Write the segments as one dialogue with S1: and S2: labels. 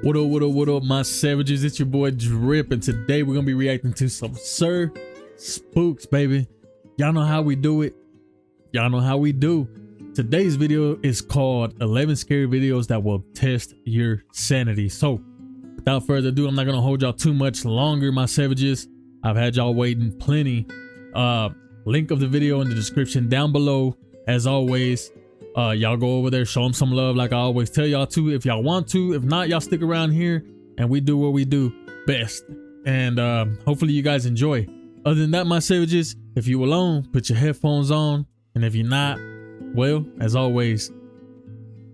S1: What up, my savages? It's your boy Drip, and today we're gonna be reacting to some Sir Spooks, baby. Y'all know how we do it. Y'all know how we do. Today's video is called 11 Scary Videos That Will Test Your Sanity. So, without further ado, I'm not gonna hold y'all too much longer, my savages. I've had y'all waiting plenty. Link of the video in the description down below. As always, y'all go over there, show them some love like I always tell y'all to if y'all want to. If not, y'all stick around here and we do what we do best. And hopefully you guys enjoy. Other than that, my savages, if you alone, put your headphones on. And if you're not, well, as always,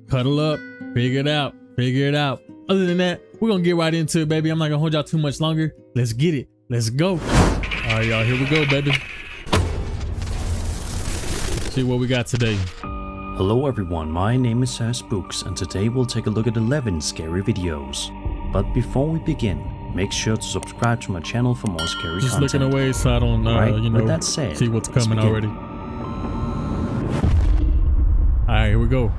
S1: cuddle up, figure it out. Other than that, we're gonna get right into it, baby. I'm not gonna hold y'all too much longer. Let's get it. Let's go. All right, y'all, here we go, baby. See what we got today.
S2: Hello everyone, my name is Sir Spooks, and today we'll take a look at 11 scary videos. But before we begin, make sure to subscribe to my channel for more scary
S1: Just
S2: content.
S1: looking away so I don't, you know,
S2: with that said,
S1: see what's
S2: let's
S1: coming
S2: begin.
S1: already. All right, here we go.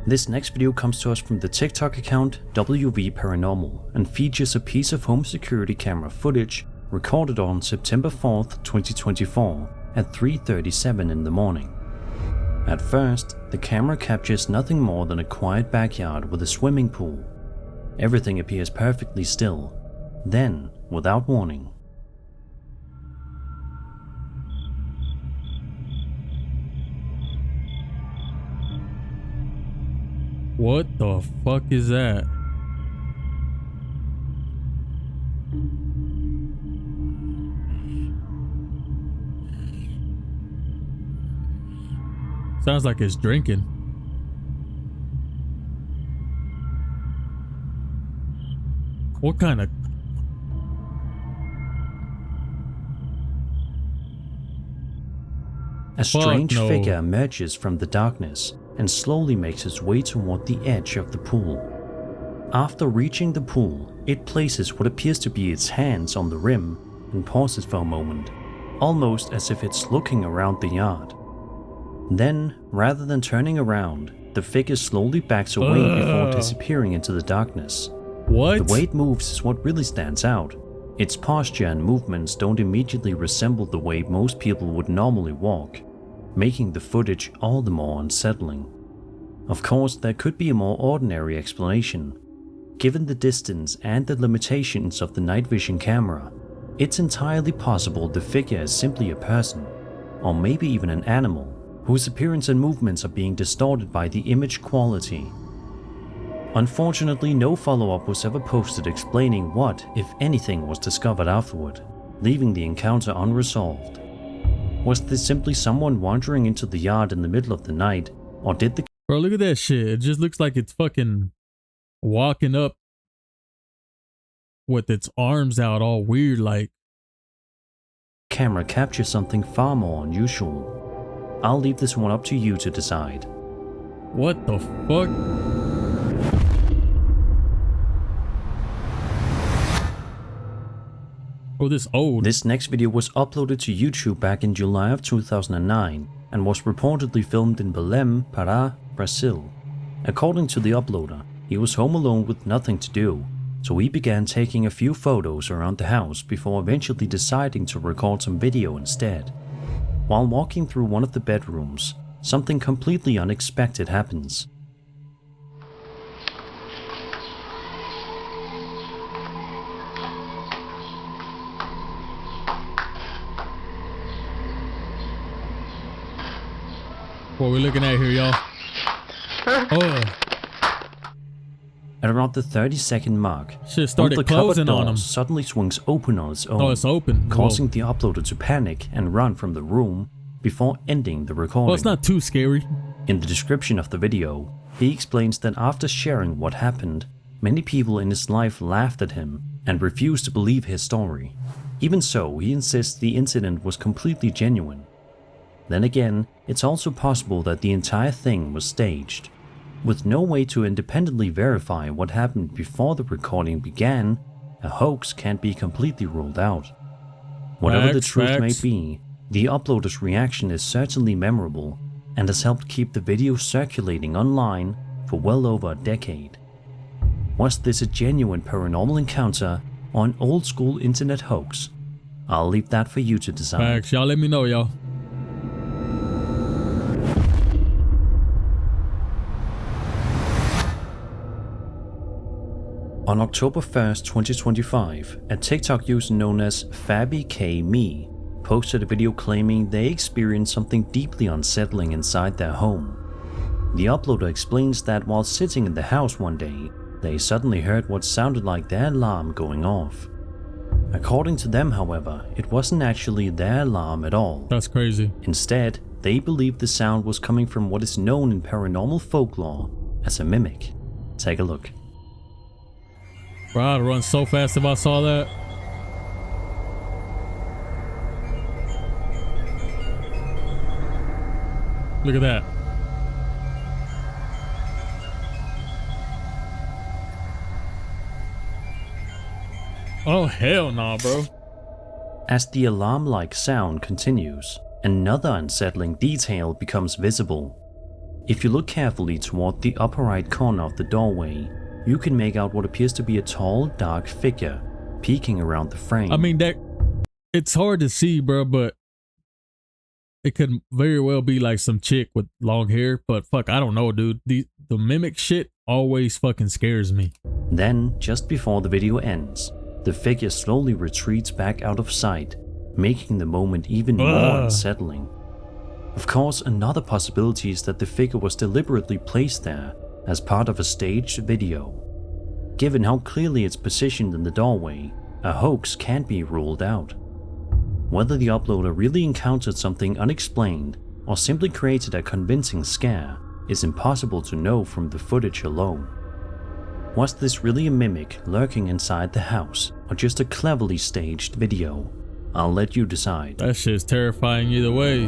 S2: This next video comes to us from the TikTok account WV Paranormal and features a piece of home security camera footage recorded on September 4th, 2024 at 3:37 in the morning. At first, the camera captures nothing more than a quiet backyard with a swimming pool. Everything appears perfectly still. Then, without warning,
S1: What the fuck is that? Sounds like it's drinking. What kind of...
S2: a strange
S1: no.
S2: figure emerges from the darkness and slowly makes its way toward the edge of the pool. After reaching the pool, it places what appears to be its hands on the rim and pauses for a moment, almost as if it's looking around the yard. Then, rather than turning around, the figure slowly backs away before disappearing into the darkness.
S1: What?
S2: The way it moves is what really stands out. Its posture and movements don't immediately resemble the way most people would normally walk, making the footage all the more unsettling. Of course, there could be a more ordinary explanation. Given the distance and the limitations of the night vision camera, it's entirely possible the figure is simply a person, or maybe even an animal, whose appearance and movements are being distorted by the image quality. Unfortunately, no follow-up was ever posted explaining what, if anything, was discovered afterward, leaving the encounter unresolved. Was this simply someone wandering into the yard in the middle of the night, or did the...
S1: Bro, look at that shit. It just looks like it's fucking walking up with its arms out all weird like.
S2: camera capture something far more unusual? I'll leave this one up to you to decide.
S1: What the fuck? Oh, this old.
S2: This next video was uploaded to YouTube back in July of 2009 and was reportedly filmed in Belém, Pará, Brazil. According to the uploader, he was home alone with nothing to do, so he began taking a few photos around the house before eventually deciding to record some video instead. While walking through one of the bedrooms, something completely unexpected happens.
S1: What we're looking at here, y'all. Oh,
S2: At around the 30-second mark,
S1: shit
S2: one of
S1: started
S2: the cupboard
S1: closing on him.
S2: doors suddenly swings open on its own,
S1: Oh, it's open.
S2: causing
S1: Whoa.
S2: the uploader to panic and run from the room before ending the recording.
S1: Well, it's not too scary.
S2: In the description of the video, he explains that after sharing what happened, many people in his life laughed at him and refused to believe his story. Even so, he insists the incident was completely genuine. Then again, it's also possible that the entire thing was staged. With no way to independently verify what happened before the recording began, a hoax can't be completely ruled out. Whatever the truth may be, the uploader's reaction is certainly memorable and has helped keep the video circulating online for well over a decade. Was this a genuine paranormal encounter or an old school internet hoax? I'll leave that for you to decide.
S1: Facts, y'all let me know, y'all.
S2: On October 1st, 2025, a TikTok user known as FabbyKme posted a video claiming they experienced something deeply unsettling inside their home. The uploader explains that while sitting in the house one day, they suddenly heard what sounded like their alarm going off. According to them, however, it wasn't actually their alarm at all.
S1: That's crazy.
S2: Instead, they believed the sound was coming from what is known in paranormal folklore as a mimic. Take a look.
S1: Bro, I'd run so fast if I saw that. Look at that. Oh, hell no, bro.
S2: As the alarm-like sound continues, another unsettling detail becomes visible. If you look carefully toward the upper right corner of the doorway, you can make out what appears to be a tall, dark figure peeking around the frame.
S1: I mean, it's hard to see, bro, but it could very well be like some chick with long hair, but fuck, I don't know, dude. The mimic shit always fucking scares me.
S2: Then, just before the video ends, the figure slowly retreats back out of sight, making the moment even more unsettling. Of course, another possibility is that the figure was deliberately placed there as part of a staged video. Given how clearly it's positioned in the doorway, a hoax can't be ruled out. Whether the uploader really encountered something unexplained or simply created a convincing scare is impossible to know from the footage alone. Was this really a mimic lurking inside the house, or just a cleverly staged video? I'll let you decide.
S1: That shit's terrifying either way.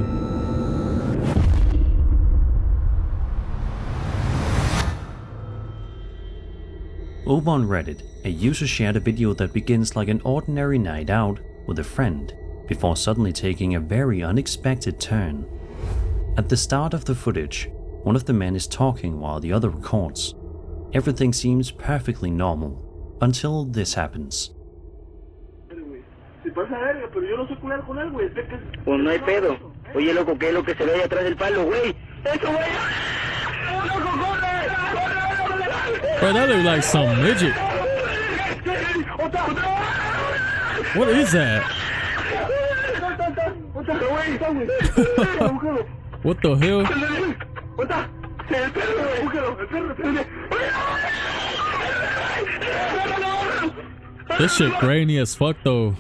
S2: Over on Reddit, a user shared a video that begins like an ordinary night out with a friend, before suddenly taking a very unexpected turn. At the start of the footage, one of the men is talking while the other records. Everything seems perfectly normal, until this happens.
S3: Pues no hay pedo. Oye, loco, ¿qué es lo que se ve ahí atrás del palo, güey? ¡Eso, güey! ¡Loco, corre!
S1: Bro, that looks like some midget. What is that? What the hell? This shit grainy as fuck though.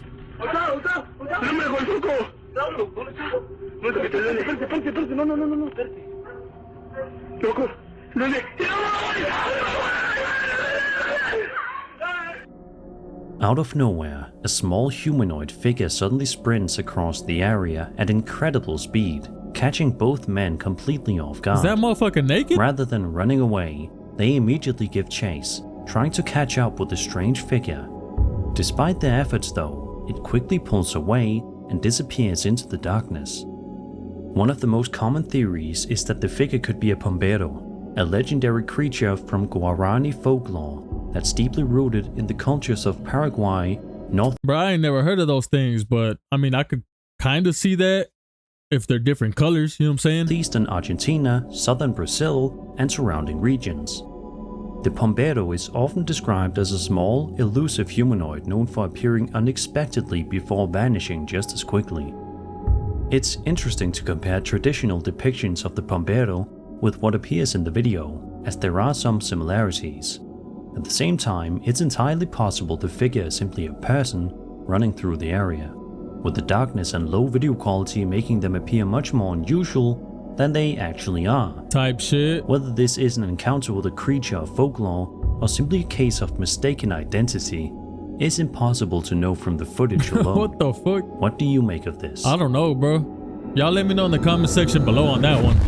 S2: Out of nowhere, a small humanoid figure suddenly sprints across the area at incredible speed, catching both men completely off guard.
S1: Is that motherfucker naked?
S2: Rather than running away, they immediately give chase, trying to catch up with the strange figure. Despite their efforts though, it quickly pulls away and disappears into the darkness. One of the most common theories is that the figure could be a pombero, a legendary creature from Guarani folklore that's deeply rooted in the cultures of Paraguay, North.
S1: Bro, I ain't never heard of those things, but I mean, I could kind of see that if they're different colors, you know what I'm saying?
S2: Eastern Argentina, southern Brazil, and surrounding regions. The pombero is often described as a small, elusive humanoid known for appearing unexpectedly before vanishing just as quickly. It's interesting to compare traditional depictions of the pombero with what appears in the video, as there are some similarities. At the same time, it's entirely possible the figure is simply a person running through the area, with the darkness and low video quality making them appear much more unusual than they actually are.
S1: Type shit.
S2: Whether this is an encounter with a creature of folklore or simply a case of mistaken identity is impossible to know from the footage alone.
S1: What the fuck? What
S2: do you make of this?
S1: I don't know, bro. Y'all let me know in the comment section below on that one.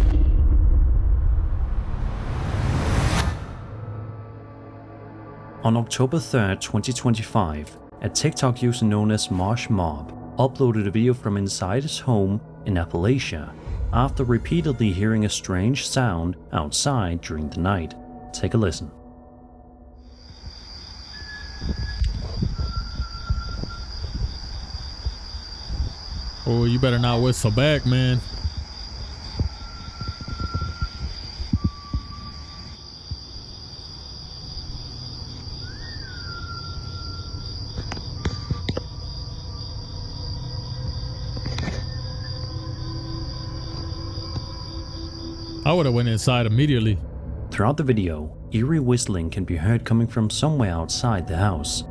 S2: On October 3rd, 2025, a TikTok user known as Marsh Mob uploaded a video from inside his home in Appalachia after repeatedly hearing a strange sound outside during the night, Take a listen.
S1: Oh, you better not whistle back, man. I would have went inside immediately.
S2: Throughout the video, eerie whistling can be heard coming from somewhere outside the house.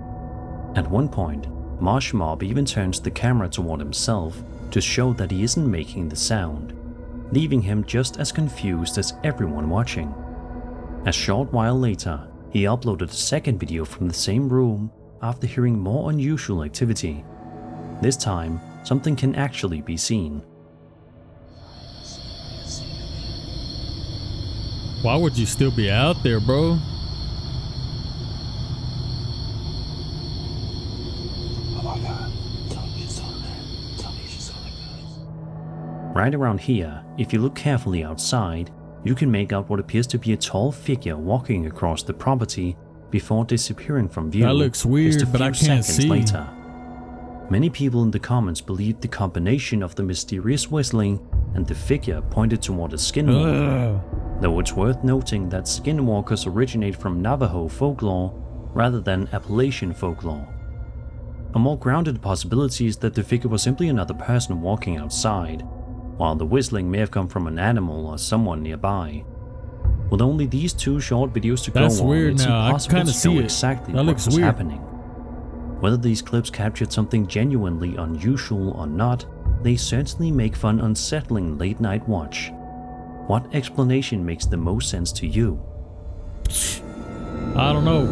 S2: At one point, Marsh Mob even turns the camera toward himself to show that he isn't making the sound, leaving him just as confused as everyone watching. A short while later, he uploaded a second video from the same room after hearing more unusual activity. This time, something can actually be seen.
S1: Why would you still be out there, bro?
S2: Right around here, if you look carefully outside, you can make out what appears to be a tall figure walking across the property before disappearing from view.
S1: That looks weird,
S2: just a
S1: but I
S2: few
S1: can't
S2: seconds
S1: see.
S2: later. Many people in the comments believe the combination of the mysterious whistling and the figure pointed toward a skinwalker, though it's worth noting that skinwalkers originate from Navajo folklore rather than Appalachian folklore. A more grounded possibility is that the figure was simply another person walking outside, while the whistling may have come from an animal or someone nearby. With only these two short videos to go
S1: That's
S2: on,
S1: weird
S2: it's
S1: now. I
S2: impossible
S1: kinda
S2: to
S1: see
S2: know
S1: it.
S2: exactly
S1: That
S2: what
S1: looks
S2: was
S1: weird.
S2: happening. Whether these clips captured something genuinely unusual or not, they certainly make for an unsettling late-night watch. What explanation makes the most sense to you?
S1: I don't know.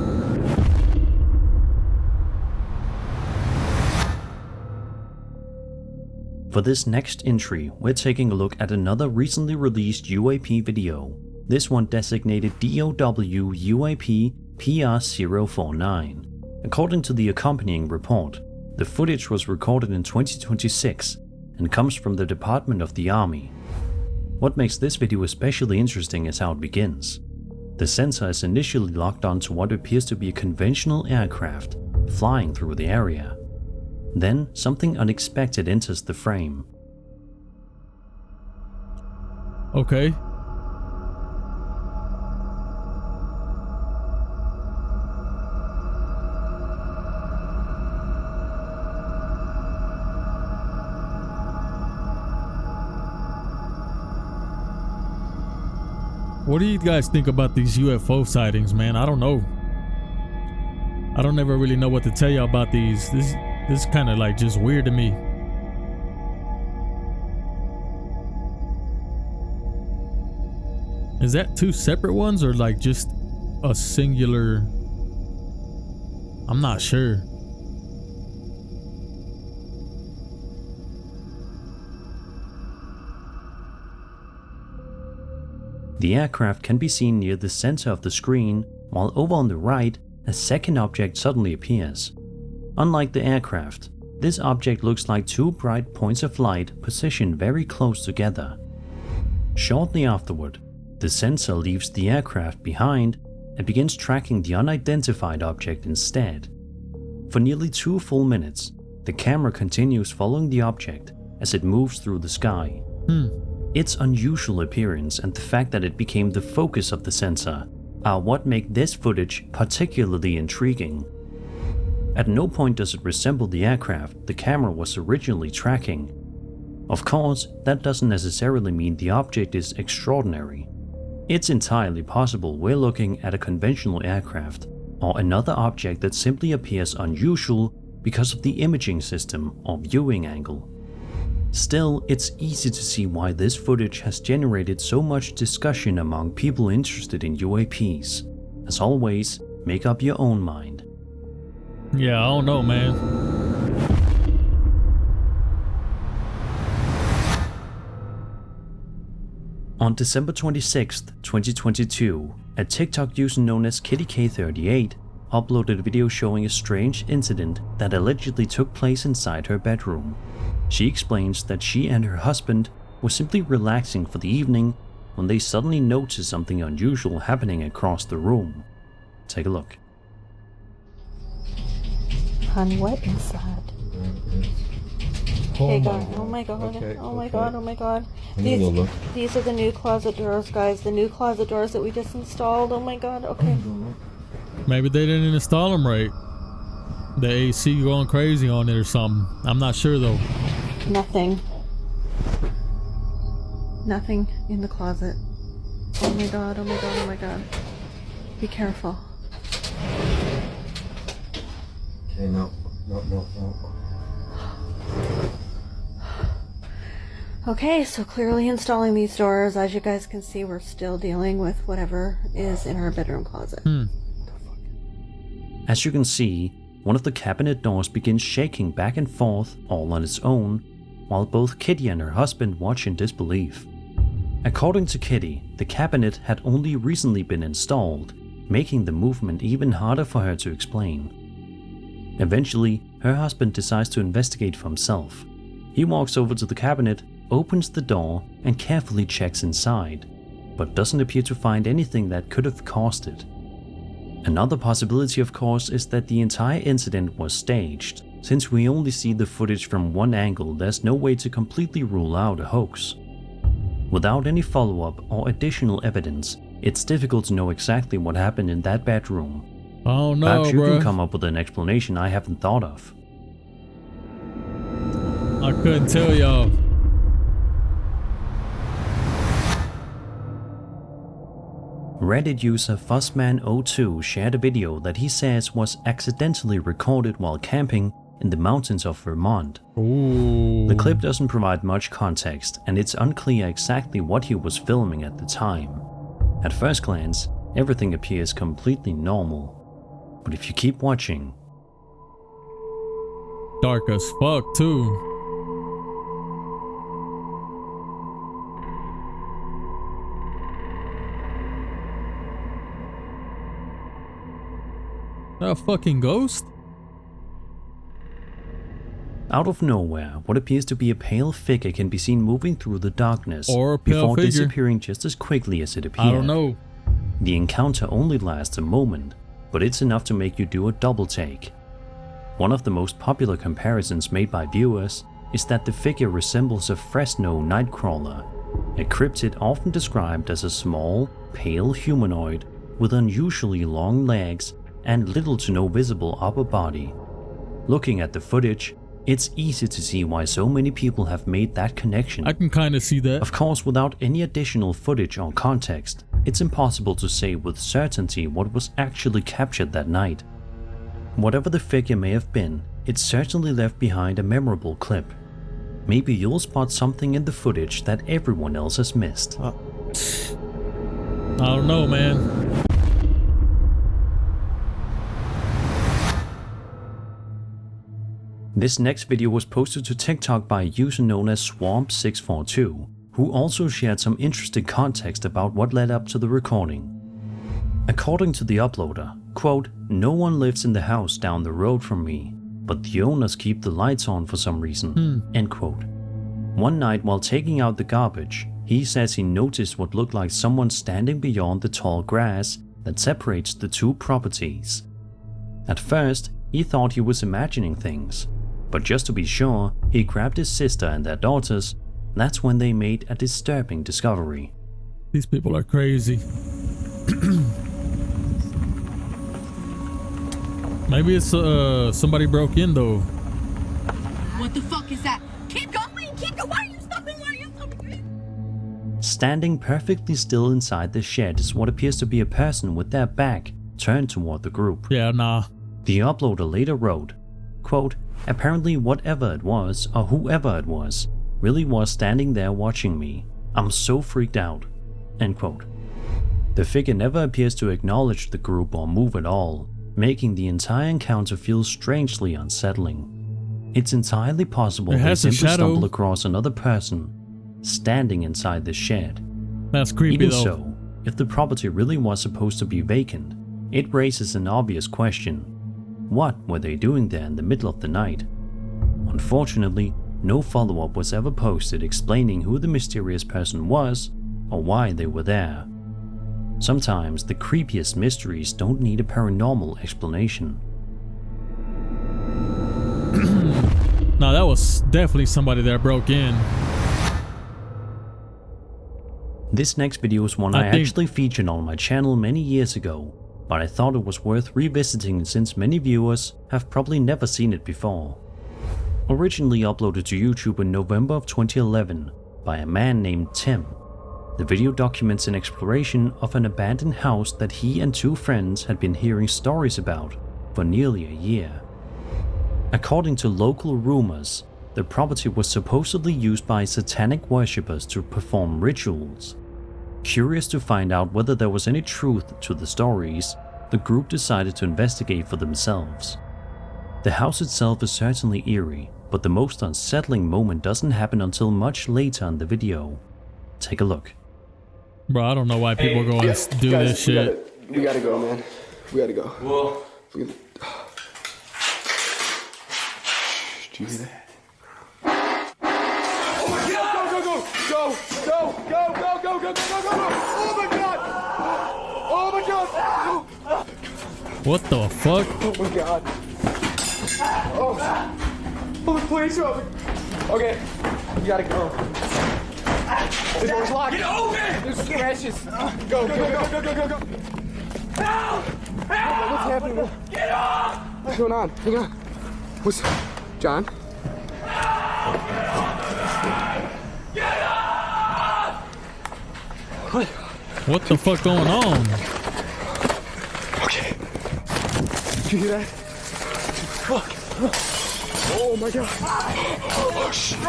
S2: For this next entry, we're taking a look at another recently released UAP video, this one designated DOW UAP PR049. According to the accompanying report, the footage was recorded in 2026 and comes from the Department of the Army. What makes this video especially interesting is how it begins. The sensor is initially locked onto what appears to be a conventional aircraft flying through the area. Then something unexpected enters the frame.
S1: Okay. What do you guys think about these UFO sightings, man? I don't know. I don't ever really know what to tell you about these. This is kind of like just weird to me. Is that two separate ones or like just a singular? I'm not sure.
S2: The aircraft can be seen near the center of the screen, while over on the right, a second object suddenly appears. Unlike the aircraft, this object looks like two bright points of light positioned very close together. Shortly afterward, the sensor leaves the aircraft behind and begins tracking the unidentified object instead. For nearly 2 full minutes, the camera continues following the object as it moves through the sky. Its unusual appearance and the fact that it became the focus of the sensor are what make this footage particularly intriguing. At no point does it resemble the aircraft the camera was originally tracking. Of course, that doesn't necessarily mean the object is extraordinary. It's entirely possible we're looking at a conventional aircraft or another object that simply appears unusual because of the imaging system or viewing angle. Still, it's easy to see why this footage has generated so much discussion among people interested in UAPs. As always, make up your own mind.
S1: Yeah, I don't know, man.
S2: On December 26, 2022, a TikTok user known as KittyK38 uploaded a video showing a strange incident that allegedly took place inside her bedroom. She explains that she and her husband were simply relaxing for the evening when they suddenly notice something unusual happening across the room. Take a look.
S4: Hon, what is that? Okay, God. Oh my God.
S5: Okay,
S4: Oh my
S5: okay.
S4: God. Oh my God.
S5: I'm gonna go look.
S4: These are the new closet doors, guys. The new closet doors that we just installed. Oh my God. Okay.
S1: Maybe they didn't install them right. The AC going crazy on it or something. I'm not sure though.
S4: Nothing. Nothing in the closet. Oh my God. Oh my God. Oh my God. Be careful.
S5: Okay, no.
S4: Okay, so clearly installing these doors. As you guys can see, we're still dealing with whatever is in our bedroom closet.
S2: As you can see, one of the cabinet doors begins shaking back and forth all on its own, while both Kitty and her husband watch in disbelief. According to Kitty, the cabinet had only recently been installed, making the movement even harder for her to explain. Eventually, her husband decides to investigate for himself. He walks over to the cabinet, opens the door, and carefully checks inside, but doesn't appear to find anything that could have caused it. Another possibility, of course, is that the entire incident was staged. Since we only see the footage from one angle, there's no way to completely rule out a hoax. Without any follow-up or additional evidence, it's difficult to know exactly what happened in that bedroom.
S1: Oh no,
S2: Perhaps you
S1: bro.
S2: can come up with an explanation I haven't thought of.
S1: I couldn't tell y'all.
S2: Reddit user Fuzzman02 shared a video that he says was accidentally recorded while camping in the mountains of Vermont.
S1: Ooh.
S2: The clip doesn't provide much context, and it's unclear exactly what he was filming at the time. At first glance, everything appears completely normal. But if you keep watching,
S1: Dark as fuck too. That fucking ghost?
S2: out of nowhere, what appears to be a pale figure can be seen moving through the darkness
S1: Or a pale
S2: before
S1: figure.
S2: disappearing just as quickly as it appeared.
S1: I don't know.
S2: The encounter only lasts a moment, but it's enough to make you do a double take. One of the most popular comparisons made by viewers is that the figure resembles a Fresno nightcrawler, a cryptid often described as a small, pale humanoid with unusually long legs and little to no visible upper body. Looking at the footage, it's easy to see why so many people have made that connection.
S1: I can kind of see that.
S2: Of course, without any additional footage or context, it's impossible to say with certainty what was actually captured that night. Whatever the figure may have been, it certainly left behind a memorable clip. Maybe you'll spot something in the footage that everyone else has missed.
S1: I don't know, man.
S2: This next video was posted to TikTok by a user known as Swamp642, who also shared some interesting context about what led up to the recording. According to the uploader, quote, "No one lives in the house down the road from me, but the owners keep the lights on for some reason," end quote. One night while taking out the garbage, he says he noticed what looked like someone standing beyond the tall grass that separates the two properties. At first, he thought he was imagining things, but just to be sure, he grabbed his sister and their daughters. That's when they made a disturbing discovery.
S1: These people are crazy. Maybe it's somebody broke in though.
S6: What the fuck is that? Keep going! Keep going! Why are you stopping? Why are you stopping?
S2: Standing perfectly still inside the shed is what appears to be a person with their back turned toward the group.
S1: Yeah, nah.
S2: The uploader later wrote, quote, "Apparently whatever it was, or whoever it was, really was standing there watching me. I'm so freaked out," end quote. The figure never appears to acknowledge the group or move at all, making the entire encounter feel strangely unsettling. It's entirely possible
S1: It
S2: they
S1: has a
S2: simply
S1: shadow.
S2: stumble across another person standing inside the shed.
S1: That's creepy
S2: Even
S1: though.
S2: so, if the property really was supposed to be vacant, it raises an obvious question. What were they doing there in the middle of the night? Unfortunately, no follow-up was ever posted explaining who the mysterious person was or why they were there. Sometimes the creepiest mysteries don't need a paranormal explanation.
S1: No, that was definitely somebody that broke in.
S2: This next video is one I actually featured on my channel many years ago, but I thought it was worth revisiting since many viewers have probably never seen it before. Originally uploaded to YouTube in November of 2011 by a man named Tim, the video documents an exploration of an abandoned house that he and two friends had been hearing stories about for nearly a year. According to local rumors, the property was supposedly used by satanic worshippers to perform rituals. Curious to find out whether there was any truth to the stories, the group decided to investigate for themselves. The house itself is certainly eerie, but the most unsettling moment doesn't happen until much later in the video. Take a look.
S1: Bro, I don't know why people go and do
S7: guys,
S1: this shit.
S7: We gotta go, man. We gotta go.
S5: Whoa.
S7: Do you hear that? Oh my God! Go! Oh my God! Oh my God!
S1: What the fuck?
S7: Oh my God! Oh, please help me. Okay, you gotta go. The door's locked. Get open! There's scratches. Go. Help! What's happening? Get off! What's going on? Hang on. What's... John?
S6: Get off!
S1: What the fuck going on?
S7: Okay. Did you hear that? Fuck. Oh my God. Oh shit.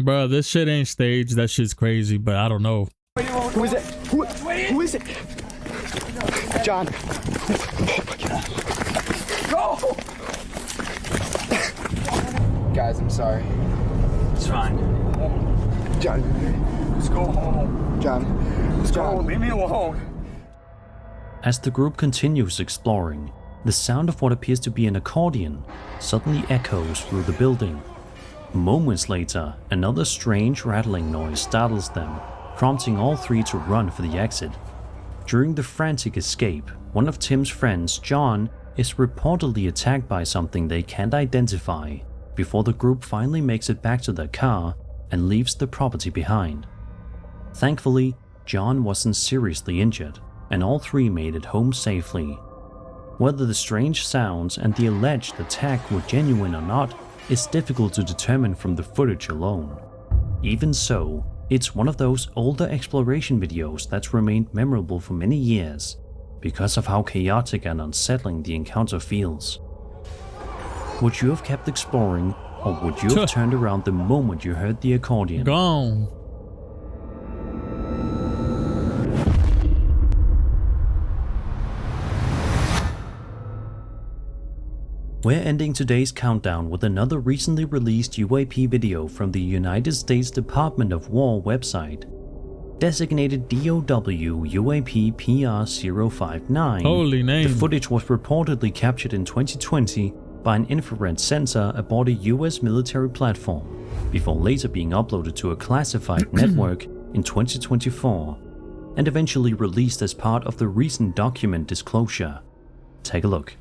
S1: Bro, this shit ain't staged. That shit's crazy, but I don't know.
S7: Who is it? Who is it? John. Oh my God. Go! Guys, I'm sorry.
S8: It's fine.
S7: John.
S8: Let's go home.
S7: John.
S8: Let's go. Leave me alone.
S2: As the group continues exploring, the sound of what appears to be an accordion suddenly echoes through the building. Moments later, another strange rattling noise startles them, prompting all three to run for the exit. During the frantic escape, one of Tim's friends, John, is reportedly attacked by something they can't identify, before the group finally makes it back to their car and leaves the property behind. Thankfully, John wasn't seriously injured, and all three made it home safely. Whether the strange sounds and the alleged attack were genuine or not is difficult to determine from the footage alone. Even so, it's one of those older exploration videos that's remained memorable for many years because of how chaotic and unsettling the encounter feels. Would you have kept exploring, or would you have turned around the moment you heard the accordion?
S1: Gone.
S2: We're ending today's countdown with another recently released UAP video from the United States Department of War website. Designated DOW UAP PR-059,
S1: Holy name.
S2: the footage was reportedly captured in 2020 by an infrared sensor aboard a US military platform, before later being uploaded to a classified network in 2024, and eventually released as part of the recent document disclosure. Take a look.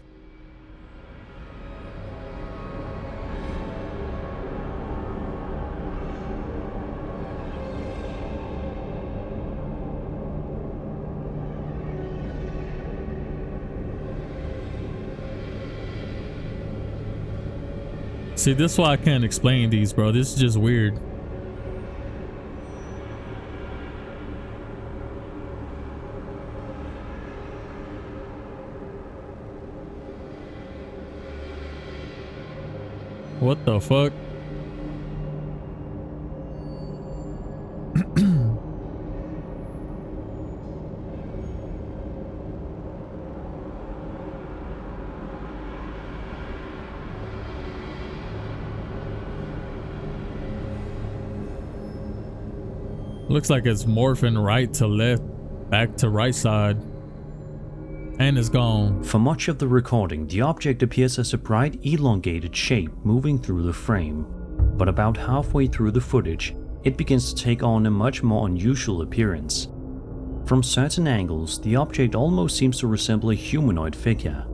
S1: See, this is why I can't explain these, bro. This is just weird. What the fuck? Looks like it's morphing right to left, back to right side, and it's gone.
S2: For much of the recording, the object appears as a bright elongated shape moving through the frame. but about halfway through the footage, it begins to take on a much more unusual appearance. From certain angles, the object almost seems to resemble a humanoid figure.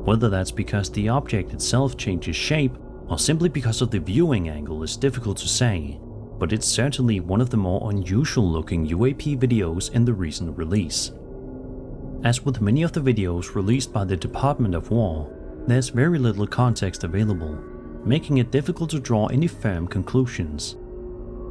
S2: Whether that's because the object itself changes shape or simply because of the viewing angle is difficult to say, but it's certainly one of the more unusual looking UAP videos in the recent release. As with many of the videos released by the Department of War, there's very little context available, making it difficult to draw any firm conclusions.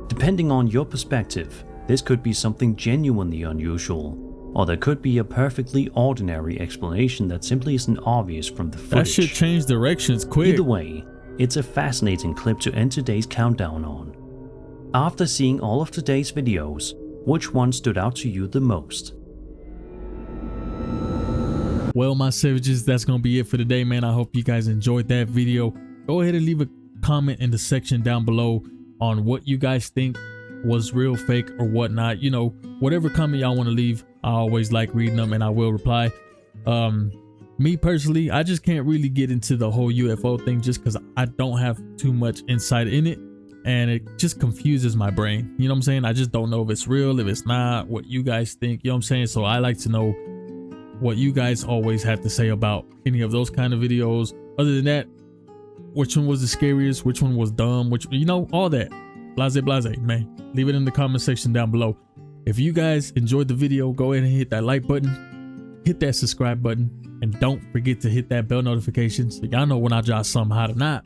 S2: Depending on your perspective, this could be something genuinely unusual, or there could be a perfectly ordinary explanation that simply isn't obvious from the footage.
S1: That shit changed directions quick.
S2: Either way, it's a fascinating clip to end today's countdown on. After seeing all of today's videos, which one stood out to you the most?
S1: Well, my savages, that's gonna be it for today, man. I hope you guys enjoyed that video. Go ahead and leave a comment in the section down below on what you guys think was real, fake, or whatnot. You know, whatever comment y'all want to leave, I always like reading them and I will reply. Me personally, I just can't really get into the whole UFO thing just because I don't have too much insight in it, and it just confuses my brain. You know what I'm saying? I just don't know if it's real, if it's not, what you guys think. You know what I'm saying? So I like to know what you guys always have to say about any of those kind of videos. Other than that, which one was the scariest, which one was dumb, which, you know, all that. Blase, man. Leave it in the comment section down below. If you guys enjoyed the video, go ahead and hit that like button, hit that subscribe button, and don't forget to hit that bell notification so y'all know when I drop something hot or not.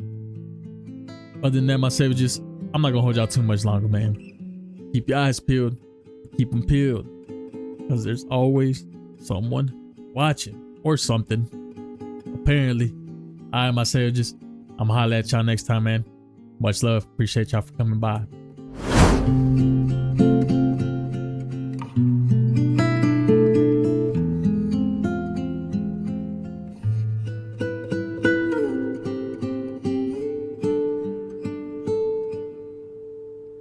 S1: Other than that, my savages, I'm not gonna hold y'all too much longer, man. Keep your eyes peeled, keep them peeled, because there's always someone watching or something, apparently. All right, my savages, I'm gonna holler at y'all next time, man. Much love. Appreciate y'all for coming by.